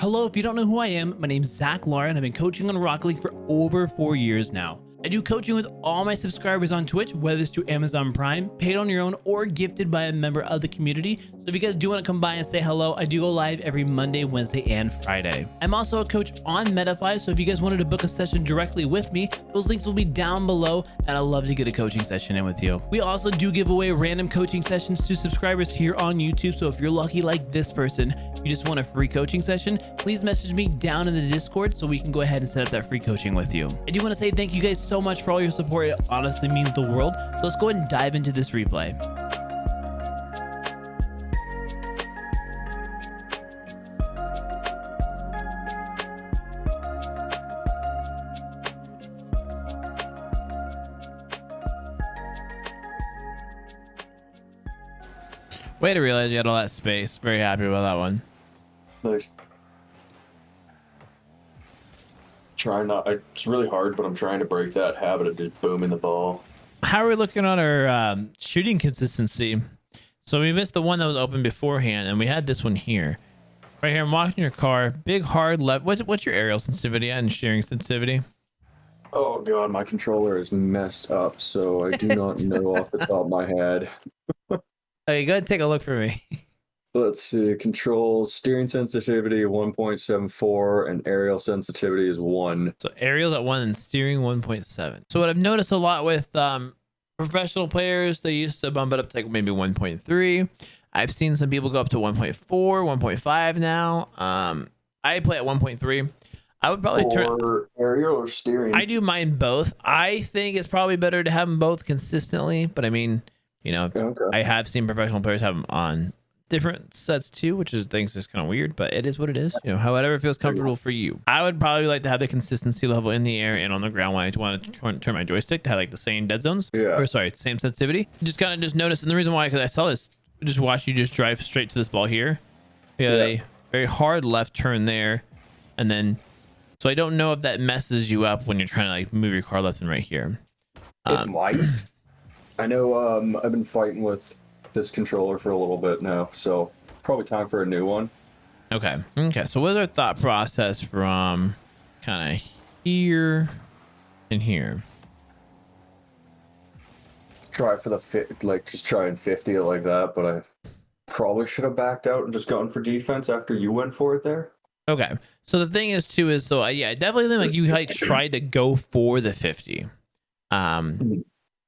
Hello, if you don't know who I am, my name's Zach Lara and I've been coaching on Rocket League for over 4 years now. I do coaching with all my subscribers on Twitch, whether it's through Amazon Prime, paid on your own, or gifted by a member of the community. So if you guys do want to come by and say hello, I do go live every Monday, Wednesday, and Friday. I'm also a coach on Metafy, so if you guys wanted to book a session directly with me, those links will be down below, and I'd love to get a coaching session in with you. We also do give away random coaching sessions to subscribers here on YouTube, so if you're lucky like this person, you just want a free coaching session, please message me down in the Discord so we can go ahead and set up that free coaching with you. I do want to say thank you guys so much for all your support. It honestly means the world. So let's go ahead and dive into this replay. Way to realize you had all that space. Very happy about that one. Nice. It's really hard, but I'm trying to break that habit of just booming the ball. How are we looking on our shooting consistency? So we missed the one that was open beforehand, and we had this one here. Right here, I'm walking your car. Big, hard left. What's your aerial sensitivity and steering sensitivity? Oh god, my controller is messed up, so I do not know off the top of my head. Okay, go ahead and take a look for me. Let's see, control steering sensitivity 1.74 and aerial sensitivity is 1. So aerial's at 1 and steering 1.7. So what I've noticed a lot with professional players, they used to bump it up to like maybe 1.3. I've seen some people go up to 1.4, 1.5 now. I play at 1.3. I would probably turn aerial or steering. I do mine both. I think it's probably better to have them both consistently, but I mean, you know, okay. I have seen professional players have them on different sets too, which is things just kind of weird, but it is what it is. You know, however feels comfortable for you. I would probably like to have the consistency level in the air and on the ground when I want to turn my joystick to have like the same dead zones. Yeah. Or sorry, same sensitivity. Just kind of just notice, and the reason why, because I saw this, just watch you just drive straight to this ball here. We had a very hard left turn there, and then so I don't know if that messes you up when you're trying to like move your car left and right here. It might. I know. I've been fighting with this controller for a little bit now, so probably time for a new one. Okay. So what's our thought process from kind of here and here? Try for the fit, like just try and 50 it like that, but I probably should have backed out and just gone for defense after you went for it there. Okay. So the thing is too is so yeah, I definitely think like you like tried to go for the 50.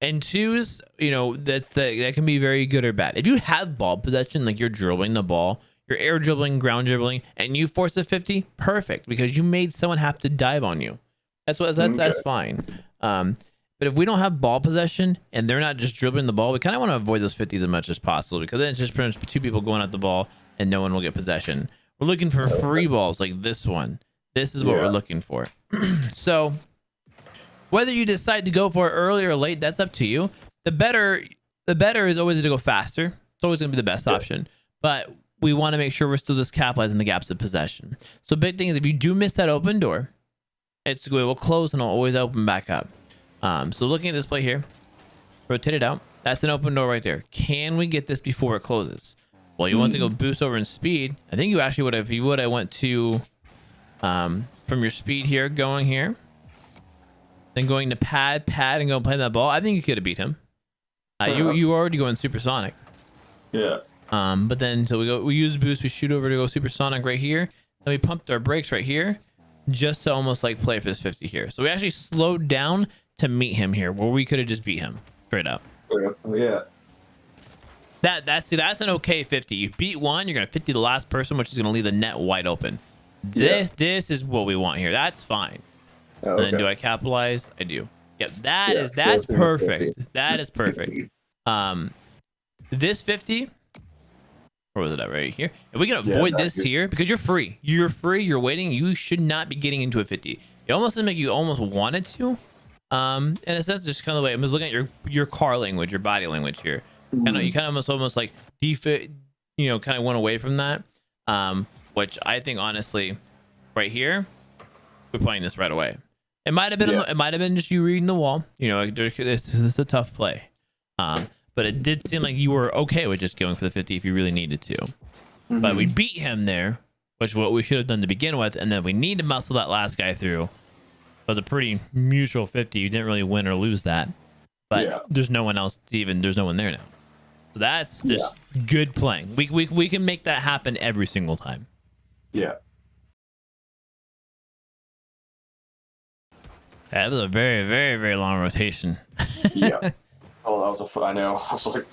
And twos, you know, that can be very good or bad. If you have ball possession, like you're dribbling the ball, you're air dribbling, ground dribbling, and you force a 50, perfect, because you made someone have to dive on you. That's fine. But if we don't have ball possession and they're not just dribbling the ball, we kind of want to avoid those 50s as much as possible, because then it's just pretty much two people going at the ball and no one will get possession. We're looking for free balls like this one. This is what we're looking for. So whether you decide to go for it early or late, that's up to you. The better is always to go faster. It's always going to be the best option. But we want to make sure we're still just capitalizing the gaps of possession. So big thing is if you do miss that open door, it will close and it'll always open back up. So looking at this play here, rotate it out. That's an open door right there. Can we get this before it closes? Well, you want to go boost over in speed. I think you actually would have, if you would, I went to from your speed here, going here. Then going to pad and go play that ball. I think you could have beat him. You were already going supersonic. Yeah. But then so we use boost, we shoot over to go supersonic right here. Then we pumped our brakes right here, just to almost like play for this 50 here. So we actually slowed down to meet him here, where we could have just beat him straight up. Yeah. That's an okay 50. You beat one, you're gonna 50 the last person, which is gonna leave the net wide open. This is what we want here. That's fine. Oh, okay. And then do I capitalize? I do. Yep, that's perfect. 50. That is perfect. This 50, where was it at right here? If we can avoid this here, because you're free, you're waiting, you should not be getting into a 50. It almost seems like you almost wanted to. In a sense, just kind of the way I'm just looking at your car language, your body language here. You kind of almost like defit, you know, kind of went away from that. Which I think honestly, right here, we're playing this right away. It might have been it might have been just you reading the wall. You know, this is a tough play. But it did seem like you were okay with just going for the 50 if you really needed to. But we beat him there. which is what we should have done to begin with, and then we need to muscle that last guy through. It was a pretty mutual 50. You didn't really win or lose that, but there's no one else to even. There's no one there now. So that's just good playing. We can make that happen every single time. Yeah. That was a very, very, very long rotation. Yeah. Oh, that was I know. I was like,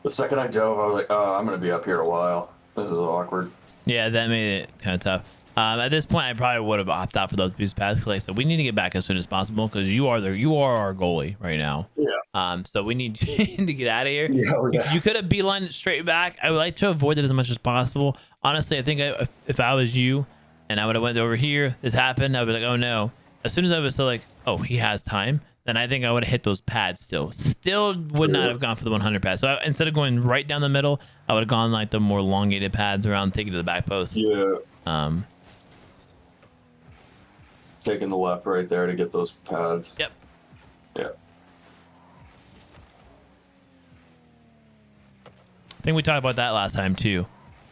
the second I dove, I was like, oh, I'm going to be up here a while. This is awkward. Yeah, that made it kind of tough. At this point, I probably would have opted out for those boost pads because like I said, we need to get back as soon as possible because you are our goalie right now. Yeah. So we need to get out of here. Yeah. You could have beeline it straight back. I would like to avoid it as much as possible. Honestly, I think if I was you and I would have went over here, this happened, I would be like, oh no. As soon as I was still like, oh, he has time, then I think I would have hit those pads still. Still would not have gone for the 100 pads. So instead of going right down the middle, I would have gone like the more elongated pads around, taking to the back post. Yeah. Taking the left right there to get those pads. Yep. Yeah. I think we talked about that last time too.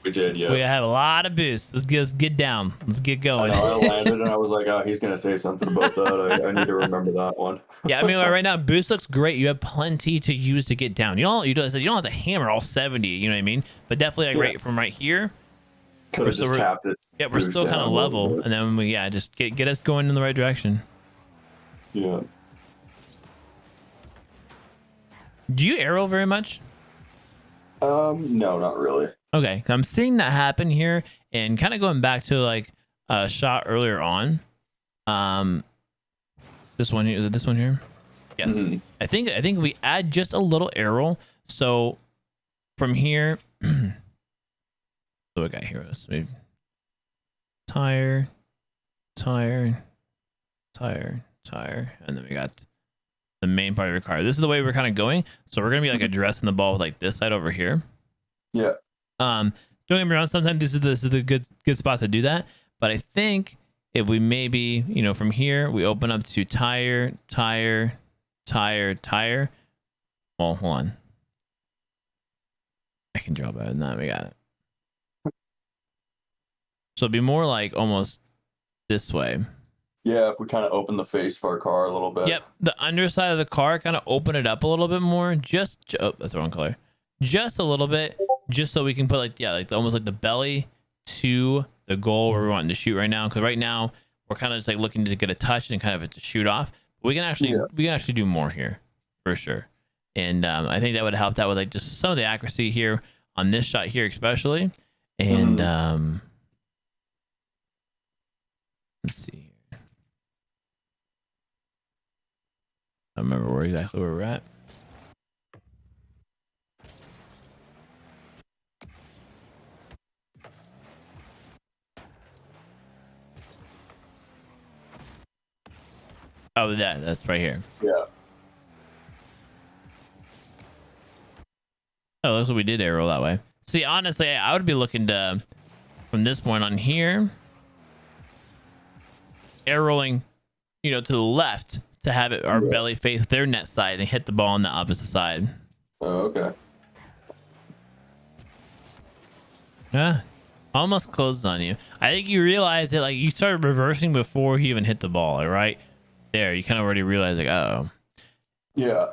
We did, yeah. We have a lot of boosts. Let's get down. Let's get going. I landed and I was like, oh, he's going to say something about that. I need to remember that one. Yeah, I mean, right now, boost looks great. You have plenty to use to get down. You don't have to hammer all 70, you know what I mean? But definitely, like, right from right here. Could have just tapped it. Yeah, we're still kind of level. And then, just get us going in the right direction. Yeah. Do you arrow very much? No, not really. Okay, I'm seeing that happen here, and kind of going back to like a shot earlier on. This one here, is it this one here? Yes. Mm-hmm. I think we add just a little arrow. So from here, so we got heroes. So we tire, and then we got the main part of your car. This is the way we're kind of going. So we're gonna be like addressing the ball with like this side over here. Yeah. Don't get me wrong. Sometimes this is the good spot to do that. But I think if we maybe from here we open up to tire. Well, hold on. I can draw better than that. We got it. So it'd be more like almost this way. Yeah, if we kind of open the face of our car a little bit. Yep, the underside of the car, kind of open it up a little bit more. Oh, that's the wrong color. Just a little bit, just so we can put like almost like the belly to the goal where we're wanting to shoot right now. Because right now we're kind of just like looking to get a touch and kind of to shoot off. But we can actually do more here for sure. And I think that would help that with like just some of the accuracy here on this shot here especially. And let's see here. I don't remember exactly where we're at. Oh, that's right here. Yeah. Oh, looks like we did arrow that way. See, honestly, I would be looking to, from this point on here, arrowing, to the left to have it our belly face their net side and hit the ball on the opposite side. Oh, okay. Yeah, almost closed on you. I think you realized that you started reversing before he even hit the ball, right? There, you kind of already realized oh. Yeah.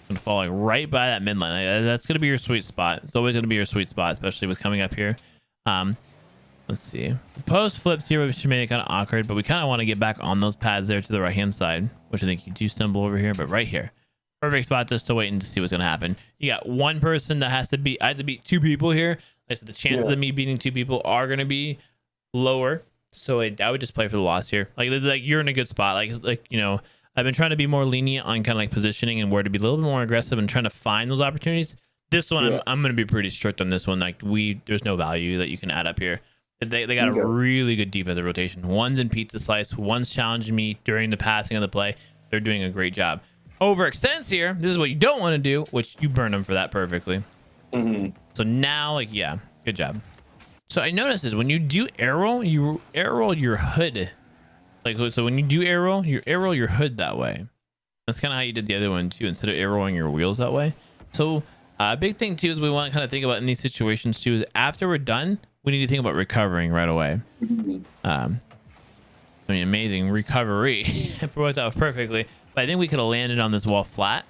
Gonna fall right by that midline. That's gonna be your sweet spot. It's always gonna be your sweet spot, especially with coming up here. Let's see. Post flips here, which made it kind of awkward, but we kind of want to get back on those pads there to the right hand side, which I think you do stumble over here, but right here. Perfect spot just to wait and to see what's gonna happen. You got one person that has to beat. I have to beat two people here. Like, so the chances of me beating two people are gonna be lower. So I would just play for the loss here. Like you're in a good spot. I've been trying to be more lenient on kind of like positioning and where to be a little bit more aggressive and trying to find those opportunities. This one, I'm going to be pretty strict on this one. There's no value that you can add up here. They got a really good defensive rotation. One's in pizza slice. One's challenging me during the passing of the play. They're doing a great job. Overextends here. This is what you don't want to do, which you burn them for that perfectly. Mm-hmm. So now, good job. So I noticed is when you do arrow, you arrow your hood. So when you do arrow, you arrow your hood that way. That's kind of how you did the other one too, instead of arrowing your wheels that way. So Big thing too is we want to kind of think about in these situations too is after we're done, we need to think about recovering right away. I mean, amazing recovery. It worked out perfectly. But I think we could have landed on this wall flat.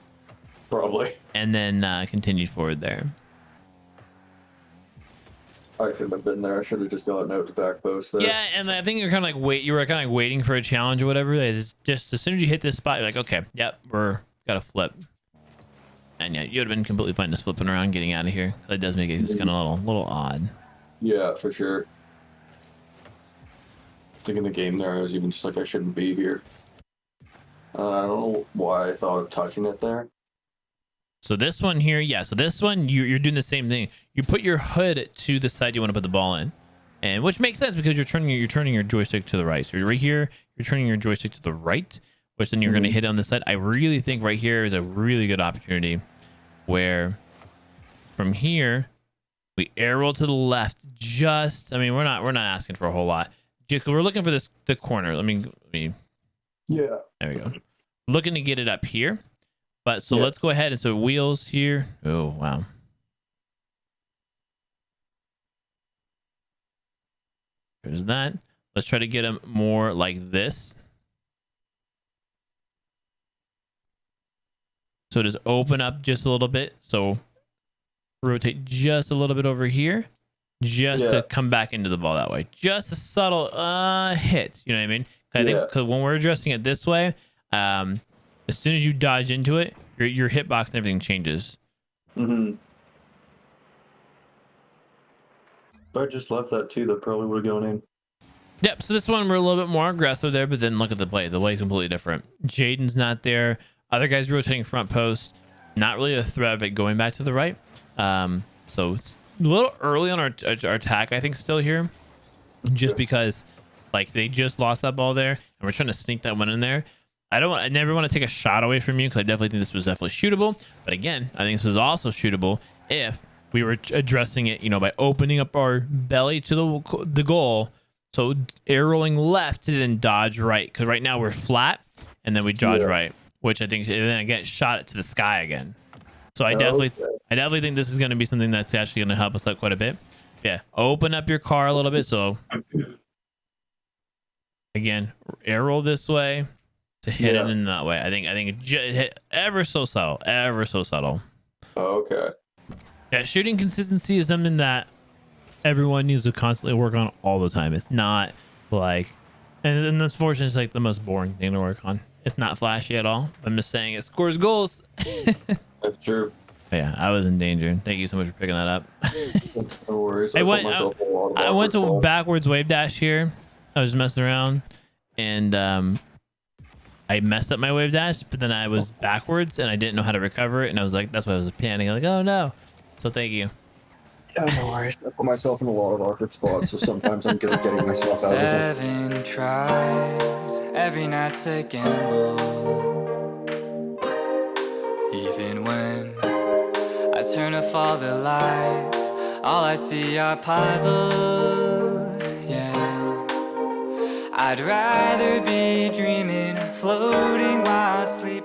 Probably. And then continued forward there. I shouldn't have been there. I should have just gotten out to back post there. Yeah, and I think you're kind of like you were kind of like waiting for a challenge or whatever. It's just as soon as you hit this spot, you're like, okay, yep, we're got to flip. And yeah, you would have been completely fine just flipping around, getting out of here. It does make it just kind of a little odd. Yeah, for sure. I think in the game there, I was even just like, I shouldn't be here. I don't know why I thought of touching it there. So this one here, yeah. So this one, you're doing the same thing. You put your hood to the side you want to put the ball in, and which makes sense because you're turning your joystick to the right. So right here, you're turning your joystick to the right, which then you're going to hit on the side. I really think right here is a really good opportunity, where from here we arrow to the left. Just, I mean, we're not asking for a whole lot. We're looking for the corner. Let me. Yeah. There we go. Looking to get it up here. But so let's go ahead and so wheels here. Oh, wow. There's that. Let's try to get them more like this. So just open up just a little bit. So rotate just a little bit over here. Just to come back into the ball that way. Just a subtle hit. You know what I mean? I think because when we're adjusting it this way, as soon as you dodge into it, your hitbox and everything changes. If I just left that too, that probably would have gone in. Yep. So this one we're a little bit more aggressive there, but then look at the play. The play is completely different. Jaden's not there. Other guys rotating front post. Not really a threat of it going back to the right. So it's a little early on our attack, I think, still here, just because like they just lost that ball there, and we're trying to sneak that one in there. I never want to take a shot away from you because I definitely think this was definitely shootable. But again, I think this was also shootable if we were addressing it, by opening up our belly to the goal. So arrowing left to then dodge right, because right now we're flat and then we dodge right, which I think, and then again shot it to the sky again. So I definitely think this is going to be something that's actually going to help us out quite a bit. Yeah, open up your car a little bit. So again, arrow this way to hit it in that way. I think it hit ever so subtle. Oh, okay. Yeah, shooting consistency is something that everyone needs to constantly work on all the time. It's not like, and unfortunately, it's like the most boring thing to work on. It's not flashy at all. I'm just saying it scores goals. That's true. But yeah, I was in danger. Thank you so much for picking that up. No worries. I went to backwards wave dash here. I was messing around, and I messed up my wave dash, but then I was backwards and I didn't know how to recover it, and I was like, that's why I was panicking, like, oh no. So thank you. Yeah, no worries. I put myself in a lot of awkward spots, so sometimes I'm good at getting myself out of it. 7 tries, every night's a gamble. Even when I turn off all the lights, all I see are puzzles, yeah. I'd rather be dreaming, floating while sleeping.